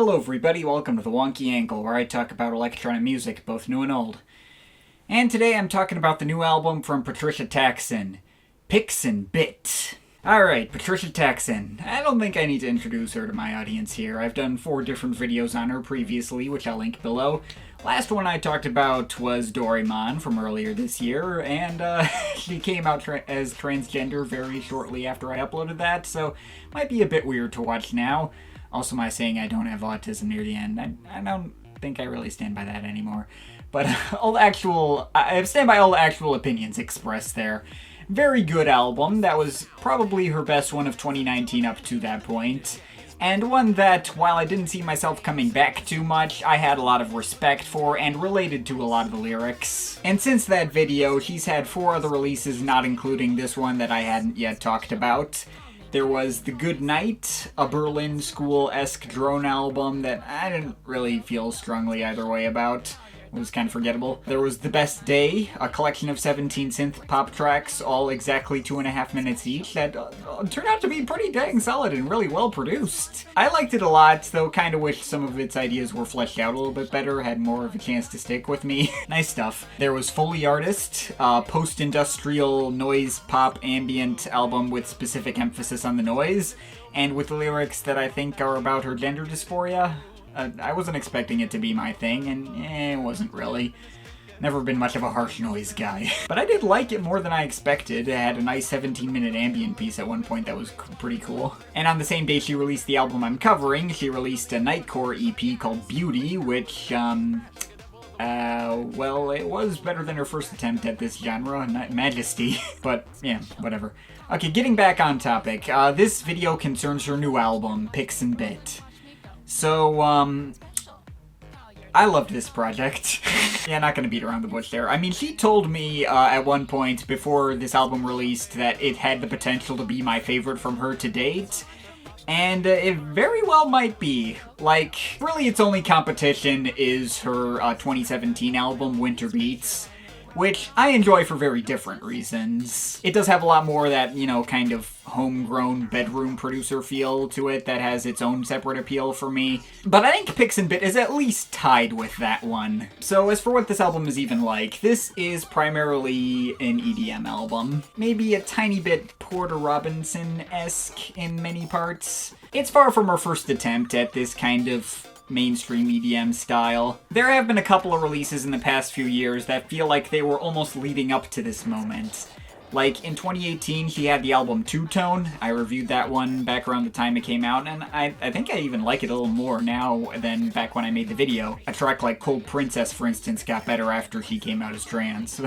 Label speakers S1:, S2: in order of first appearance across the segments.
S1: Hello everybody, welcome to the Wonky Angle, where I talk about electronic music, both new and old. And today I'm talking about the new album from Patricia Taxxon, Pix and Bit. Alright, Patricia Taxxon. I don't think I need to introduce her to my audience here. I've done 4 different videos on her previously, which I'll link below. Last one I talked about was Doraemon from earlier this year, and she came out as transgender very shortly after I uploaded that, so might be a bit weird to watch now. Also, my saying I don't have autism near the end, I don't think I really stand by that anymore. But I stand by all the actual opinions expressed there. Very good album. That was probably her best one of 2019 up to that point. And one that, while I didn't see myself coming back too much, I had a lot of respect for and related to a lot of the lyrics. And since that video, she's had 4 other releases, not including this one that I hadn't yet talked about. There was The Good Night, a Berlin School-esque drone album that I didn't really feel strongly either way about. It was kind of forgettable. There was The Best Day, a collection of 17 synth pop tracks, all exactly 2.5 minutes each, that turned out to be pretty dang solid and really well produced. I liked it a lot, though kind of wish some of its ideas were fleshed out a little bit better, had more of a chance to stick with me. Nice stuff. There was Foley Artist, a post-industrial noise pop ambient album with specific emphasis on the noise, and with lyrics that I think are about her gender dysphoria. I wasn't expecting it to be my thing, and it wasn't really. Never been much of a harsh noise guy. But I did like it more than I expected. It had a nice 17-minute ambient piece at one point that was pretty cool. And on the same day she released the album I'm covering, she released a Nightcore EP called Beauty, which, well, it was better than her first attempt at this genre, Majesty. But, yeah, whatever. Okay, getting back on topic. This video concerns her new album, Pix and Bit. So, I loved this project. Yeah, not gonna beat around the bush there. I mean, she told me at one point before this album released that it had the potential to be my favorite from her to date. And it very well might be. Like, really its only competition is her 2017 album, Winter Beats, which I enjoy for very different reasons. It does have a lot more of that, you know, kind of homegrown bedroom producer feel to it that has its own separate appeal for me. But I think Pix and Bit is at least tied with that one. So as for what this album is even like, this is primarily an EDM album. Maybe a tiny bit Porter Robinson-esque in many parts. It's far from her first attempt at this kind of mainstream EDM style. There have been a couple of releases in the past few years that feel like they were almost leading up to this moment. Like, in 2018, she had the album Two Tone. I reviewed that one back around the time it came out, and I think I even like it a little more now than back when I made the video. A track like Cold Princess, for instance, got better after she came out as trans.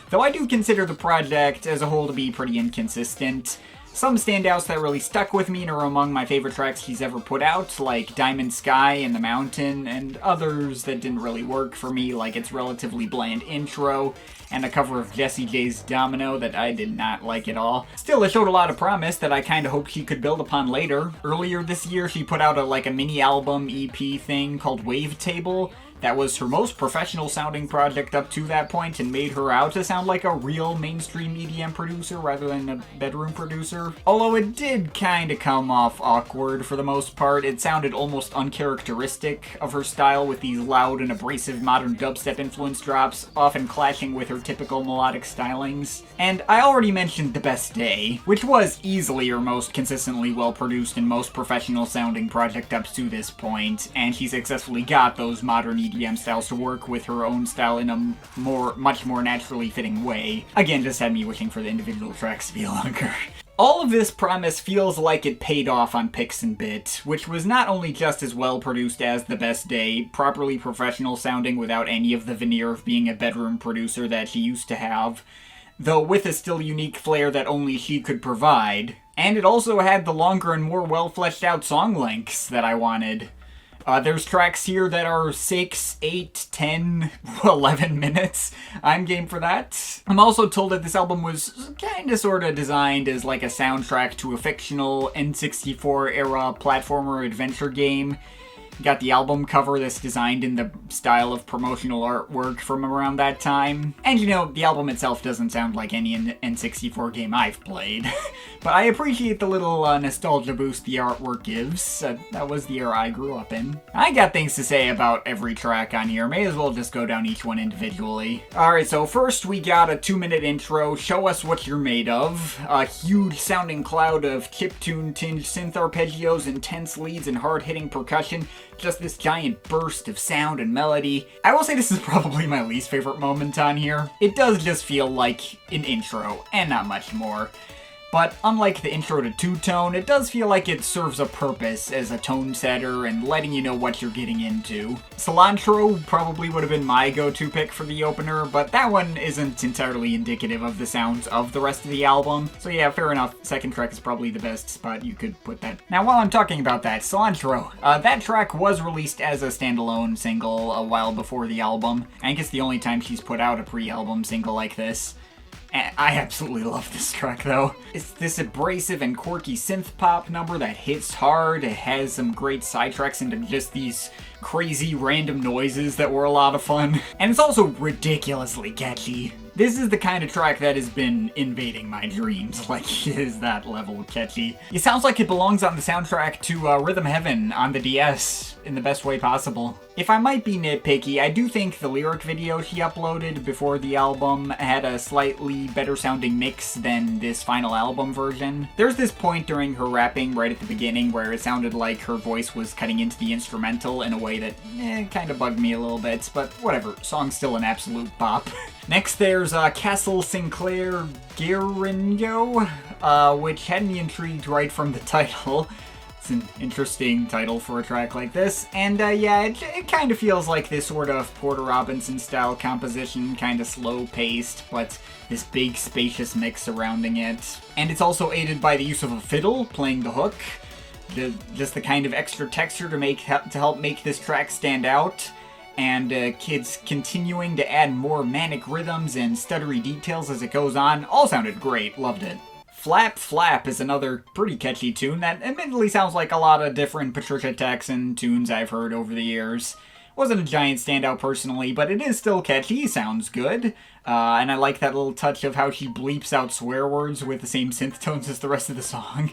S1: Though I do consider the project as a whole to be pretty inconsistent. Some standouts that really stuck with me and are among my favorite tracks she's ever put out, like Diamond Sky and The Mountain, and others that didn't really work for me, like its relatively bland intro, and a cover of Jessie J's Domino that I did not like at all. Still, it showed a lot of promise that I kinda hoped she could build upon later. Earlier this year, she put out a mini-album EP thing called Wavetable. That was her most professional sounding project up to that point and made her out to sound like a real mainstream EDM producer rather than a bedroom producer. Although it did kinda come off awkward for the most part. It sounded almost uncharacteristic of her style with these loud and abrasive modern dubstep influence drops, often clashing with her typical melodic stylings. And I already mentioned The Best Day, which was easily her most consistently well-produced and most professional sounding project up to this point, and she successfully got those modern EDM styles to work with her own style in a much more naturally fitting way. Again, just had me wishing for the individual tracks to be longer. All of this promise feels like it paid off on Pix and Bit, which was not only just as well produced as The Best Day, properly professional sounding without any of the veneer of being a bedroom producer that she used to have, though with a still unique flair that only she could provide. And it also had the longer and more well fleshed out song lengths that I wanted. There's tracks here that are 6, 8, 10, 11 minutes. I'm game for that. I'm also told that this album was kinda sorta designed as like a soundtrack to a fictional N64 era platformer adventure game. Got the album cover that's designed in the style of promotional artwork from around that time. And you know, the album itself doesn't sound like any N64 game I've played. But I appreciate the little nostalgia boost the artwork gives. That was the era I grew up in. I got things to say about every track on here. May as well just go down each one individually. Alright, so first we got a 2-minute intro, Show Us What You're Made Of. A huge sounding cloud of chiptune-tinged synth arpeggios, intense leads, and hard-hitting percussion. Just this giant burst of sound and melody. I will say this is probably my least favorite moment on here. It does just feel like an intro, and not much more. But unlike the intro to Two-Tone, it does feel like it serves a purpose as a tone setter and letting you know what you're getting into. Cilantro probably would have been my go-to pick for the opener, but that one isn't entirely indicative of the sounds of the rest of the album. So yeah, fair enough, second track is probably the best spot you could put that. Now while I'm talking about that, Cilantro, that track was released as a standalone single a while before the album. I think it's the only time she's put out a pre-album single like this. I absolutely love this track though. It's this abrasive and quirky synth pop number that hits hard. It has some great sidetracks into just these crazy random noises that were a lot of fun. And it's also ridiculously catchy. This is the kind of track that has been invading my dreams, like it is that level of catchy. It sounds like it belongs on the soundtrack to Rhythm Heaven on the DS in the best way possible. If I might be nitpicky, I do think the lyric video she uploaded before the album had a slightly better sounding mix than this final album version. There's this point during her rapping right at the beginning where it sounded like her voice was cutting into the instrumental in a way that kind of bugged me a little bit, but whatever, song's still an absolute bop. Next there's Castle Sinclair Girnigoe, which had me intrigued right from the title. It's an interesting title for a track like this, and yeah, it kind of feels like this sort of Porter Robinson style composition, kind of slow paced, but this big spacious mix surrounding it. And it's also aided by the use of a fiddle playing the hook, just the kind of extra texture to help make this track stand out. And kids continuing to add more manic rhythms and stuttery details as it goes on. All sounded great, loved it. Flap Flap is another pretty catchy tune that admittedly sounds like a lot of different Patricia Taxxon tunes I've heard over the years. Wasn't a giant standout personally, but it is still catchy, sounds good. And I like that little touch of how she bleeps out swear words with the same synth tones as the rest of the song.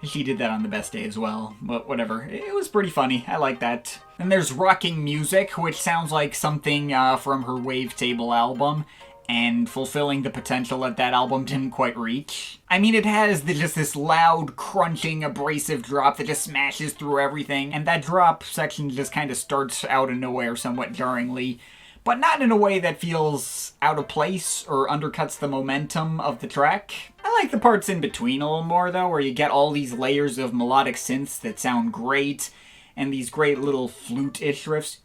S1: She did that on the best day as well, but whatever. It was pretty funny. I like that. Then there's Rocking Music, which sounds like something from her Wavetable album, and fulfilling the potential that album didn't quite reach. I mean, it has just this loud, crunching, abrasive drop that just smashes through everything, and that drop section just kind of starts out of nowhere somewhat jarringly, but not in a way that feels out of place or undercuts the momentum of the track. I like the parts in between a little more though, where you get all these layers of melodic synths that sound great, and these great little flute-ish riffs.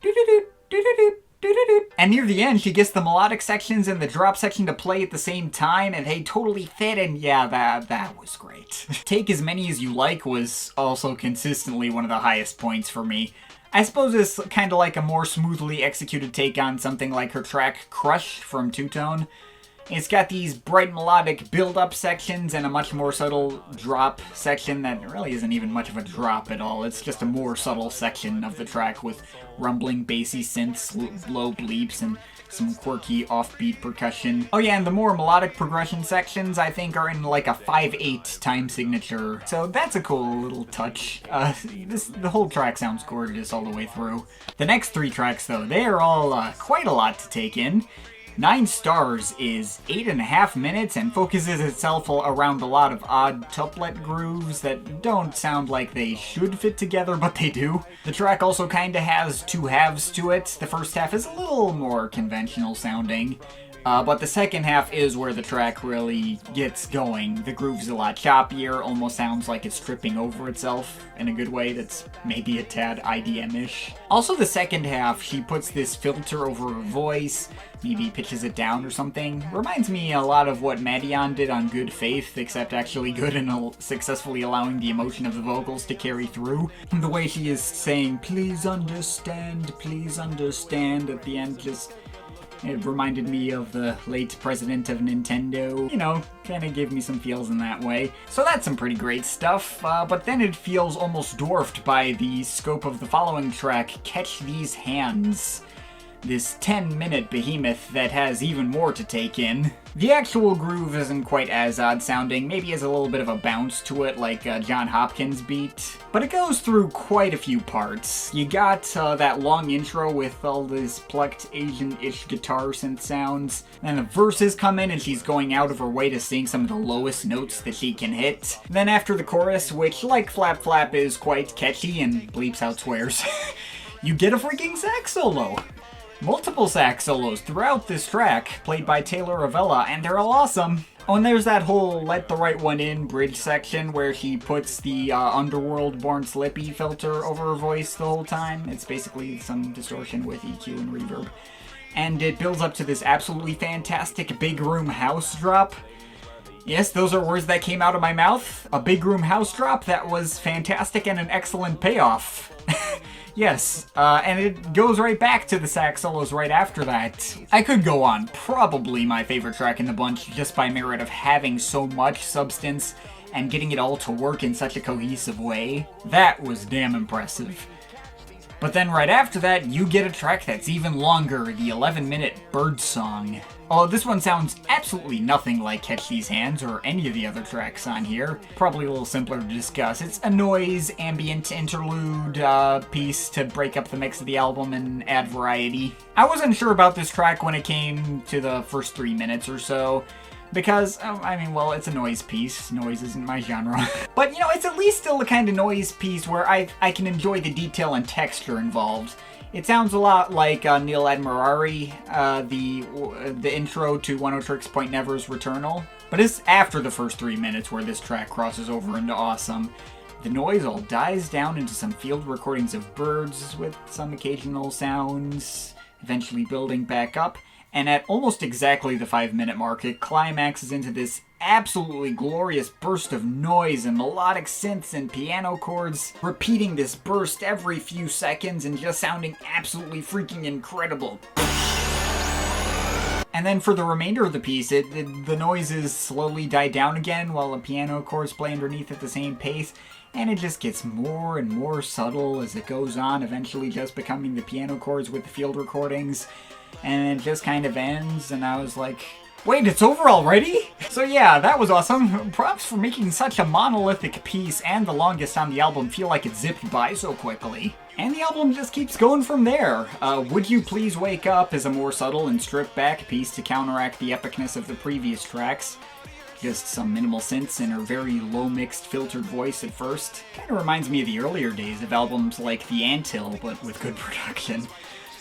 S1: And near the end, she gets the melodic sections and the drop section to play at the same time, and they totally fit, and yeah, that was great. Take As Many As You Like was also consistently one of the highest points for me. I suppose it's kind of like a more smoothly executed take on something like her track Crush from Two-Tone. It's got these bright melodic build-up sections and a much more subtle drop section that really isn't even much of a drop at all. It's just a more subtle section of the track with rumbling bassy synths, low bleeps, and some quirky offbeat percussion. Oh yeah, and the more melodic progression sections I think are in like a 5/8 time signature. So that's a cool little touch. The whole track sounds gorgeous all the way through. The next 3 tracks though, they are all quite a lot to take in. 9 Stars is 8.5 minutes and focuses itself around a lot of odd tuplet grooves that don't sound like they should fit together, but they do. The track also kinda has 2 halves to it. The first half is a little more conventional sounding, but the second half is where the track really gets going. The groove's a lot choppier, almost sounds like it's tripping over itself in a good way that's maybe a tad IDM-ish. Also the second half, she puts this filter over her voice, maybe pitches it down or something. Reminds me a lot of what Madion did on Good Faith, except actually good and successfully allowing the emotion of the vocals to carry through. The way she is saying, please understand, at the end, just It reminded me of the late president of Nintendo. You know, kind of gave me some feels in that way. So that's some pretty great stuff, but then it feels almost dwarfed by the scope of the following track, Catch These Hands. This 10-minute behemoth that has even more to take in. The actual groove isn't quite as odd-sounding, maybe has a little bit of a bounce to it like John Hopkins' beat, but it goes through quite a few parts. You got that long intro with all this plucked Asian-ish guitar synth sounds, then the verses come in and she's going out of her way to sing some of the lowest notes that she can hit. Then after the chorus, which like Flap Flap is quite catchy and bleeps out swears, you get a freaking sax solo! Multiple sax solos throughout this track, played by Taylor Avella, and they're all awesome. Oh, and there's that whole Let the Right One In bridge section where she puts the Underworld Born Slippy filter over her voice the whole time. It's basically some distortion with EQ and reverb. And it builds up to this absolutely fantastic big room house drop. Yes, those are words that came out of my mouth. A big room house drop that was fantastic and an excellent payoff. Yes, and it goes right back to the sax solos right after that. I could go on. Probably my favorite track in the bunch just by merit of having so much substance and getting it all to work in such a cohesive way. That was damn impressive. But then right after that, you get a track that's even longer, the 11-minute Birdsong. Although this one sounds absolutely nothing like Catch These Hands or any of the other tracks on here. Probably a little simpler to discuss. It's a noise, ambient interlude piece to break up the mix of the album and add variety. I wasn't sure about this track when it came to the first 3 minutes or so. Because, I mean, well, it's a noise piece. Noise isn't my genre. But, you know, it's at least still the kind of noise piece where I can enjoy the detail and texture involved. It sounds a lot like Neil Admirari, the intro to One-O-Trix Point Never's Returnal. But it's after the first 3 minutes where this track crosses over into awesome. The noise all dies down into some field recordings of birds with some occasional sounds, eventually building back up. And at almost exactly the 5-minute mark, it climaxes into this absolutely glorious burst of noise and melodic synths and piano chords, repeating this burst every few seconds and just sounding absolutely freaking incredible. And then for the remainder of the piece, the noises slowly die down again while the piano chords play underneath at the same pace, and it just gets more and more subtle as it goes on, eventually just becoming the piano chords with the field recordings. And it just kind of ends, and I was like, wait, it's over already? So yeah, that was awesome. Props for making such a monolithic piece and the longest on the album feel like it zipped by so quickly. And the album just keeps going from there. Would You Please Wake Up is a more subtle and stripped back piece to counteract the epicness of the previous tracks. Just some minimal synths and her very low-mixed filtered voice at first. Kinda reminds me of the earlier days of albums like The Anthill, but with good production.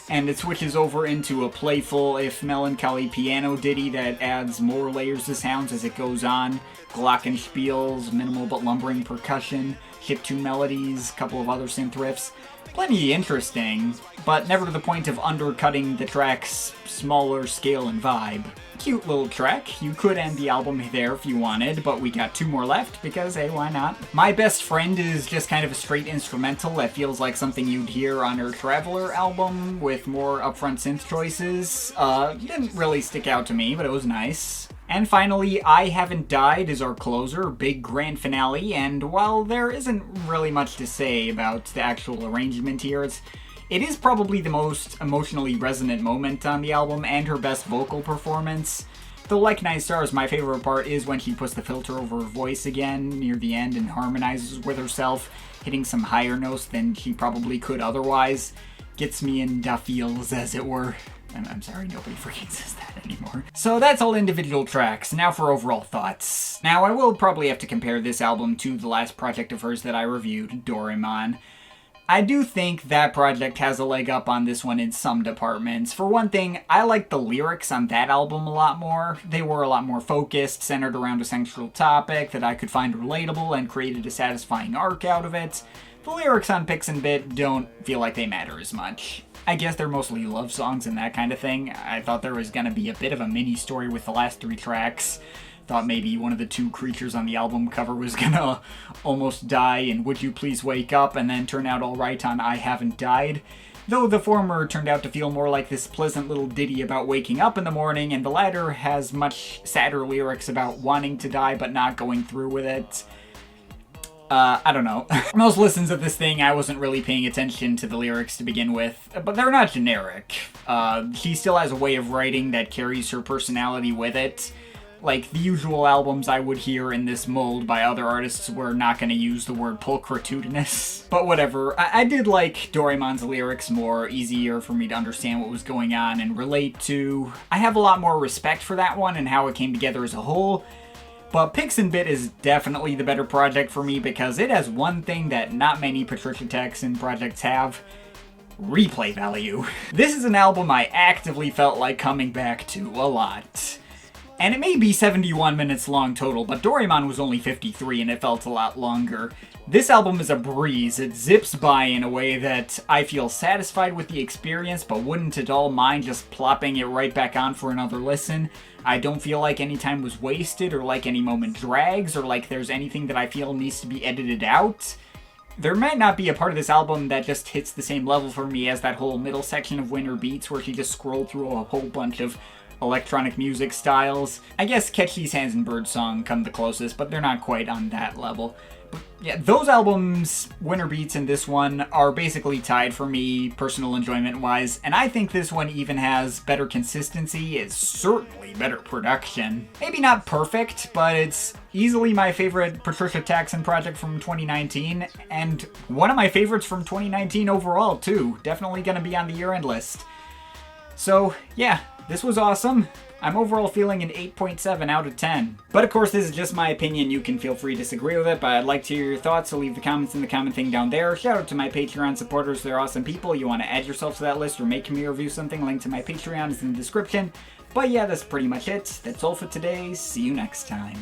S1: And it switches over into a playful, if melancholy, piano ditty that adds more layers to sounds as it goes on. Glockenspiels, minimal but lumbering percussion, chiptune melodies, couple of other synth riffs. Plenty interesting, but never to the point of undercutting the track's smaller scale and vibe. Cute little track. You could end the album there if you wanted, but we got 2 more left because, hey, why not? My Best Friend is just kind of a straight instrumental that feels like something you'd hear on her Traveler album with more upfront synth choices. Didn't really stick out to me, but it was nice. And finally, I Haven't Died is our closer, big grand finale, and while there isn't really much to say about the actual arrangement here, it is probably the most emotionally resonant moment on the album and her best vocal performance. Though like Night Stars, my favorite part is when she puts the filter over her voice again near the end and harmonizes with herself, hitting some higher notes than she probably could otherwise. Gets me in da feels, as it were. And I'm sorry, nobody freaking says that anymore. So that's all individual tracks. Now for overall thoughts. Now I will probably have to compare this album to the last project of hers that I reviewed, Doraemon. I do think that project has a leg up on this one in some departments. For one thing, I like the lyrics on that album a lot more. They were a lot more focused, centered around a central topic that I could find relatable and created a satisfying arc out of it. The lyrics on Pix and Bit don't feel like they matter as much. I guess they're mostly love songs and that kind of thing. I thought there was gonna be a bit of a mini story with the last 3 tracks. Thought maybe one of the 2 creatures on the album cover was gonna almost die in Would You Please Wake Up and then turn out alright on I Haven't Died. though the former turned out to feel more like this pleasant little ditty about waking up in the morning, and the latter has much sadder lyrics about wanting to die but not going through with it. I don't know. Most listens of this thing, I wasn't really paying attention to the lyrics to begin with, but they're not generic. She still has a way of writing that carries her personality with it. Like, the usual albums I would hear in this mold by other artists were not going to use the word pulchritudinous. But whatever, I did like Doraemon's lyrics more, easier for me to understand what was going on and relate to. I have a lot more respect for that one and how it came together as a whole. But Pix and Bit is definitely the better project for me because it has one thing that not many Patricia Taxxon projects have: replay value. This is an album I actively felt like coming back to a lot. And it may be 71 minutes long total, but Doraemon was only 53 and it felt a lot longer. This album is a breeze. It zips by in a way that I feel satisfied with the experience, but wouldn't at all mind just plopping it right back on for another listen. I don't feel like any time was wasted, or like any moment drags, or like there's anything that I feel needs to be edited out. There might not be a part of this album that just hits the same level for me as that whole middle section of Winter Beats where she just scrolled through a whole bunch of electronic music styles. I guess Catch These Hands and Birdsong come the closest, but they're not quite on that level. But yeah, those albums, Winter Beats and this one, are basically tied for me, personal enjoyment-wise, and I think this one even has better consistency, is certainly better production. Maybe not perfect, but it's easily my favorite Patricia Taxxon project from 2019, and one of my favorites from 2019 overall, too. Definitely gonna be on the year-end list. So, yeah, this was awesome. I'm overall feeling an 8.7 out of 10. But of course, this is just my opinion. You can feel free to disagree with it, but I'd like to hear your thoughts, so leave the comments in the comment thing down there. Shout out to my Patreon supporters. They're awesome people. You want to add yourself to that list or make me review something, link to my Patreon is in the description. But yeah, that's pretty much it. That's all for today. See you next time.